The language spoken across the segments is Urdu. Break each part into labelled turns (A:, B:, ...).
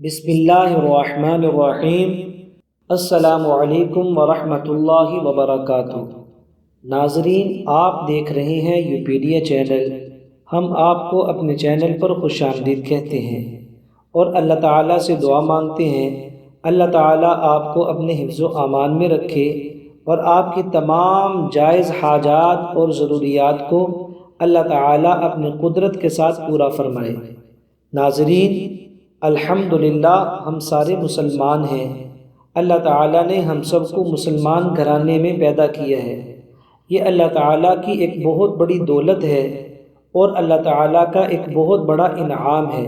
A: بسم اللہ الرحمن الرحیم۔ السلام علیکم ورحمۃ اللہ وبرکاتہ۔ ناظرین، آپ دیکھ رہے ہیں یوپیڈیا چینل۔ ہم آپ کو اپنے چینل پر خوش آمدید کہتے ہیں اور اللہ تعالیٰ سے دعا مانگتے ہیں اللہ تعالیٰ آپ کو اپنے حفظ و امان میں رکھے اور آپ کی تمام جائز حاجات اور ضروریات کو اللہ تعالیٰ اپنی قدرت کے ساتھ پورا فرمائے۔ ناظرین، الحمدللہ ہم سارے مسلمان ہیں۔ اللہ تعالیٰ نے ہم سب کو مسلمان گھرانے میں پیدا کیا ہے۔ یہ اللہ تعالیٰ کی ایک بہت بڑی دولت ہے اور اللہ تعالیٰ کا ایک بہت بڑا انعام ہے۔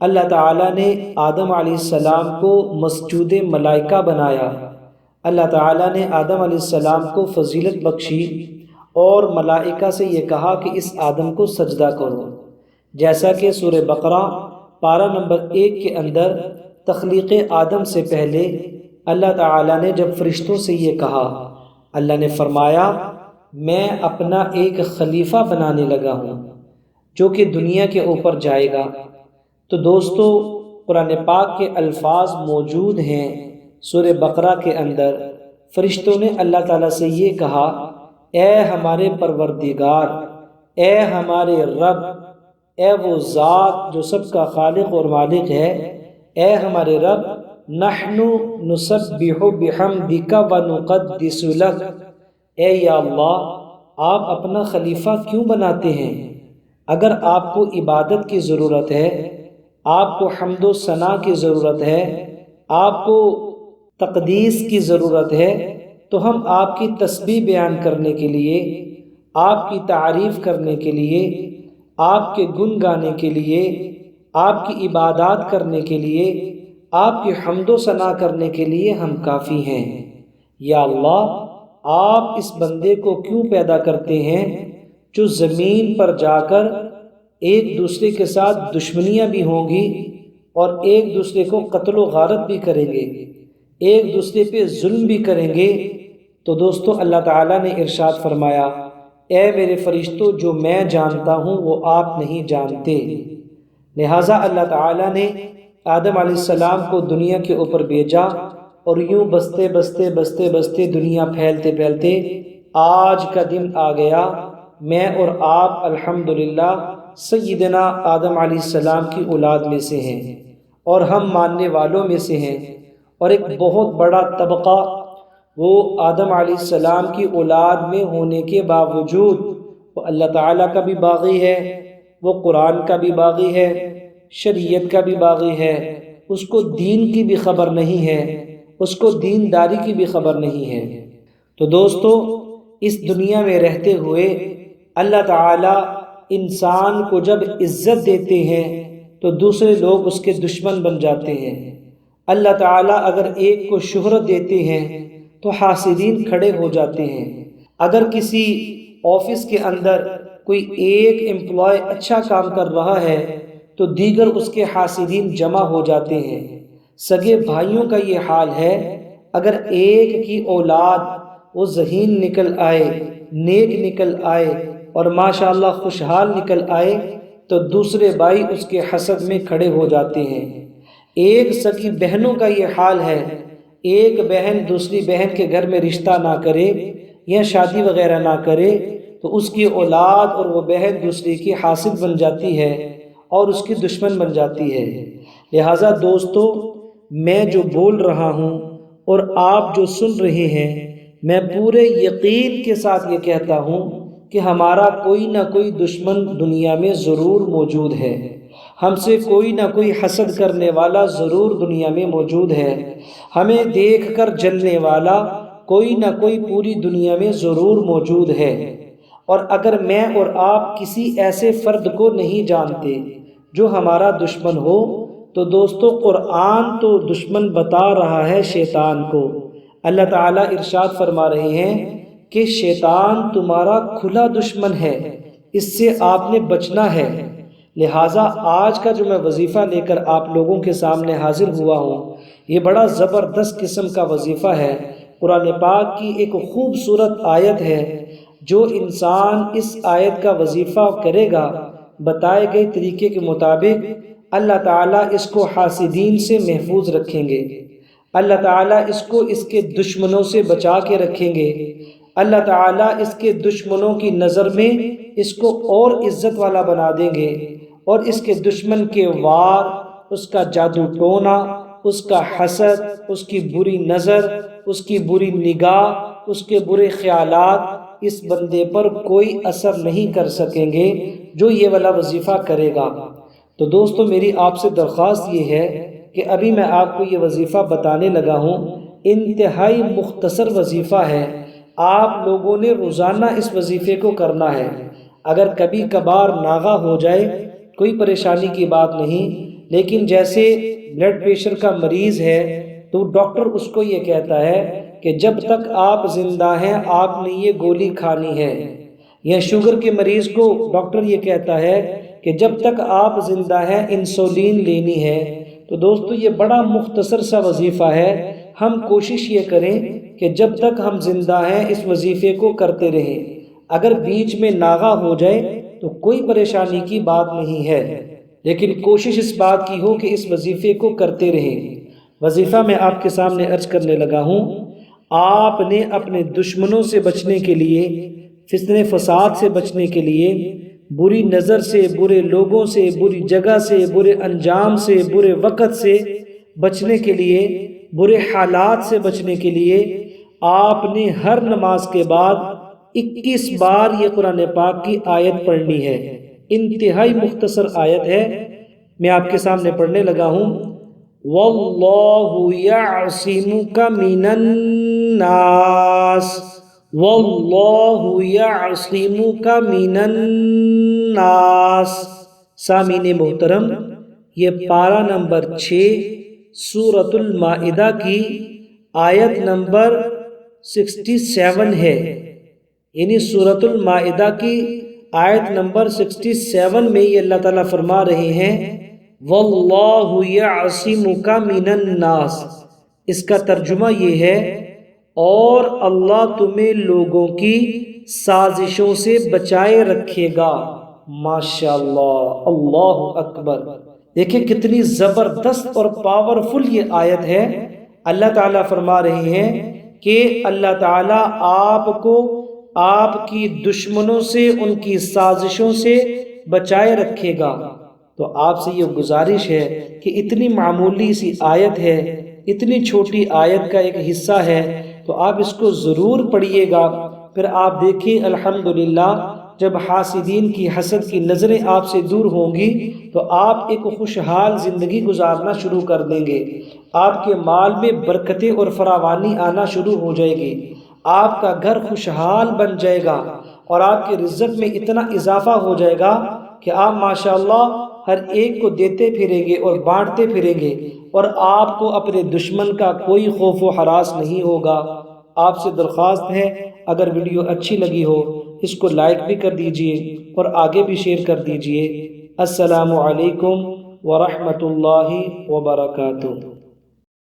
A: اللہ تعالیٰ نے آدم علیہ السلام کو مسجود ملائکہ بنایا۔ اللہ تعالیٰ نے آدم علیہ السلام کو فضیلت بخشی اور ملائکہ سے یہ کہا کہ اس آدم کو سجدہ کرو، جیسا کہ سورہ بقرہ پارہ نمبر 1 کے اندر تخلیق آدم سے پہلے اللہ تعالیٰ نے جب فرشتوں سے یہ کہا، اللہ نے فرمایا میں اپنا ایک خلیفہ بنانے لگا ہوں جو کہ دنیا کے اوپر جائے گا۔ تو دوستو، قرآن پاک کے الفاظ موجود ہیں سورہ بقرہ کے اندر۔ فرشتوں نے اللہ تعالیٰ سے یہ کہا، اے ہمارے پروردگار، اے ہمارے رب، اے وہ ذات جو سب کا خالق اور مالک ہے، اے ہمارے رب، نحن نسبح بحمدک ونقدس لک، اے یا اللہ، آپ اپنا خلیفہ کیوں بناتے ہیں؟ اگر آپ کو عبادت کی ضرورت ہے، آپ کو حمد و ثنا کی ضرورت ہے، آپ کو تقدیس کی ضرورت ہے، تو ہم آپ کی تسبیح بیان کرنے کے لیے، آپ کی تعریف کرنے کے لیے، آپ کے گن گانے کے لیے، آپ کی عبادات کرنے کے لیے، آپ کی حمد و ثنا کرنے کے لیے ہم کافی ہیں۔ یا اللہ، آپ اس بندے کو کیوں پیدا کرتے ہیں جو زمین پر جا کر ایک دوسرے کے ساتھ دشمنیاں بھی ہوں گی اور ایک دوسرے کو قتل و غارت بھی کریں گے، ایک دوسرے پہ ظلم بھی کریں گے؟ تو دوستو، اللہ تعالیٰ نے ارشاد فرمایا، اے میرے فرشتوں، جو میں جانتا ہوں وہ آپ نہیں جانتے۔ لہٰذا اللہ تعالیٰ نے آدم علیہ السلام کو دنیا کے اوپر بھیجا اور یوں بستے بستے بستے بستے دنیا پھیلتے پھیلتے آج کا دن آ گیا۔ میں اور آپ الحمدللہ سیدنا آدم علیہ السلام کی اولاد میں سے ہیں اور ہم ماننے والوں میں سے ہیں، اور ایک بہت بڑا طبقہ وہ آدم علیہ السلام کی اولاد میں ہونے کے باوجود وہ اللہ تعالیٰ کا بھی باغی ہے، وہ قرآن کا بھی باغی ہے، شریعت کا بھی باغی ہے، اس کو دین کی بھی خبر نہیں ہے، اس کو دینداری کی بھی خبر نہیں ہے۔ تو دوستو، اس دنیا میں رہتے ہوئے اللہ تعالیٰ انسان کو جب عزت دیتے ہیں تو دوسرے لوگ اس کے دشمن بن جاتے ہیں۔ اللہ تعالیٰ اگر ایک کو شہرت دیتے ہیں تو حاسدین کھڑے ہو جاتے ہیں۔ اگر کسی آفس کے اندر کوئی ایک امپلائی اچھا کام کر رہا ہے تو دیگر اس کے حاسدین جمع ہو جاتے ہیں۔ سگے بھائیوں کا یہ حال ہے، اگر ایک کی اولاد وہ ذہین نکل آئے، نیک نکل آئے اور ماشاءاللہ خوشحال نکل آئے تو دوسرے بھائی اس کے حسد میں کھڑے ہو جاتے ہیں۔ ایک سگی بہنوں کا یہ حال ہے، ایک بہن دوسری بہن کے گھر میں رشتہ نہ کرے یا شادی وغیرہ نہ کرے تو اس کی اولاد اور وہ بہن دوسری کی حاسد بن جاتی ہے اور اس کی دشمن بن جاتی ہے۔ لہٰذا دوستو، میں جو بول رہا ہوں اور آپ جو سن رہے ہیں، میں پورے یقین کے ساتھ یہ کہتا ہوں کہ ہمارا کوئی نہ کوئی دشمن دنیا میں ضرور موجود ہے، ہم سے کوئی نہ کوئی حسد کرنے والا ضرور دنیا میں موجود ہے، ہمیں دیکھ کر جلنے والا کوئی نہ کوئی پوری دنیا میں ضرور موجود ہے۔ اور اگر میں اور آپ کسی ایسے فرد کو نہیں جانتے جو ہمارا دشمن ہو تو دوستو، قرآن تو دشمن بتا رہا ہے شیطان کو۔ اللہ تعالیٰ ارشاد فرما رہے ہیں کہ شیطان تمہارا کھلا دشمن ہے، اس سے آپ نے بچنا ہے۔ لہٰذا آج کا جو میں وظیفہ لے کر آپ لوگوں کے سامنے حاضر ہوا ہوں، یہ بڑا زبردست قسم کا وظیفہ ہے۔ قرآن پاک کی ایک خوبصورت آیت ہے، جو انسان اس آیت کا وظیفہ کرے گا بتائے گئے طریقے کے مطابق، اللہ تعالیٰ اس کو حاسدین سے محفوظ رکھیں گے، اللہ تعالیٰ اس کو اس کے دشمنوں سے بچا کے رکھیں گے، اللہ تعالیٰ اس کے دشمنوں کی نظر میں اس کو اور عزت والا بنا دیں گے، اور اس کے دشمن کے وار، اس کا جادو ٹونا، اس کا حسد، اس کی بری نظر، اس کی بری نگاہ، اس کے برے خیالات اس بندے پر کوئی اثر نہیں کر سکیں گے جو یہ والا وظیفہ کرے گا۔ تو دوستو میری آپ سے درخواست یہ ہے کہ ابھی میں آپ کو یہ وظیفہ بتانے لگا ہوں، انتہائی مختصر وظیفہ ہے، آپ لوگوں نے روزانہ اس وظیفے کو کرنا ہے۔ اگر کبھی کبھار ناغہ ہو جائے کوئی پریشانی کی بات نہیں، لیکن جیسے بلڈ پریشر کا مریض ہے تو ڈاکٹر اس کو یہ کہتا ہے کہ جب تک آپ زندہ ہیں آپ نے یہ گولی کھانی ہے، یا شوگر کے مریض کو ڈاکٹر یہ کہتا ہے کہ جب تک آپ زندہ ہیں انسولین لینی ہے۔ تو دوستو یہ بڑا مختصر سا وظیفہ ہے، ہم کوشش یہ کریں کہ جب تک ہم زندہ ہیں اس وظیفے کو کرتے رہیں، اگر بیچ میں ناغہ ہو جائے تو کوئی پریشانی کی بات نہیں ہے، لیکن کوشش اس بات کی ہو کہ اس وظیفے کو کرتے رہیں۔ وظیفہ میں آپ کے سامنے عرض کرنے لگا ہوں، آپ نے اپنے دشمنوں سے بچنے کے لیے، فتنہ فساد سے بچنے کے لیے، بری نظر سے، برے لوگوں سے، بری جگہ سے، برے انجام سے، برے وقت سے بچنے کے لیے، برے حالات سے بچنے کے لیے آپ نے ہر نماز کے بعد 21 بار یہ قرآن پاک کی آیت پڑھنی ہے۔ انتہائی مختصر آیت ہے، میں آپ کے سامنے پڑھنے لگا ہوں۔ وَاللَّهُ يَعْصِمُكَ مِنَ النَّاسِ وَاللَّهُ يَعْصِمُكَ مِنَ النَّاسِ۔ سامعین محترم، یہ پارہ نمبر 6 سورۃ المائدہ کی آیت نمبر 67 ہے، یعنی سورۃ المائدہ کی آیت نمبر 67 میں یہ اللہ تعالیٰ فرما رہے ہیں وَاللَّهُ يَعْصِمُكَ مِنَ النَّاسِ۔ اس کا ترجمہ یہ ہے، اور اللہ تمہیں لوگوں کی سازشوں سے بچائے رکھے گا۔ ماشاءاللہ، اللہ اکبر۔ دیکھیں کتنی زبردست اور پاورفل یہ آیت ہے۔ اللہ تعالیٰ فرما رہے ہیں کہ اللہ تعالیٰ آپ کو آپ کی دشمنوں سے، ان کی سازشوں سے بچائے رکھے گا۔ تو آپ سے یہ گزارش ہے کہ اتنی معمولی سی آیت ہے، اتنی چھوٹی آیت کا ایک حصہ ہے، تو آپ اس کو ضرور پڑھیے گا، پھر آپ دیکھیں الحمدللہ جب حاسدین کی حسد کی نظریں آپ سے دور ہوں گی تو آپ ایک خوشحال زندگی گزارنا شروع کر دیں گے، آپ کے مال میں برکتیں اور فراوانی آنا شروع ہو جائے گی، آپ کا گھر خوشحال بن جائے گا، اور آپ کے رزق میں اتنا اضافہ ہو جائے گا کہ آپ ماشاءاللہ ہر ایک کو دیتے پھریں گے اور بانٹتے پھریں گے، اور آپ کو اپنے دشمن کا کوئی خوف و ہراس نہیں ہوگا۔ آپ سے درخواست ہے اگر ویڈیو اچھی لگی ہو اس کو لائک بھی کر دیجئے اور آگے بھی شیئر کر دیجئے۔ السلام علیکم ورحمۃ اللہ وبرکاتہ۔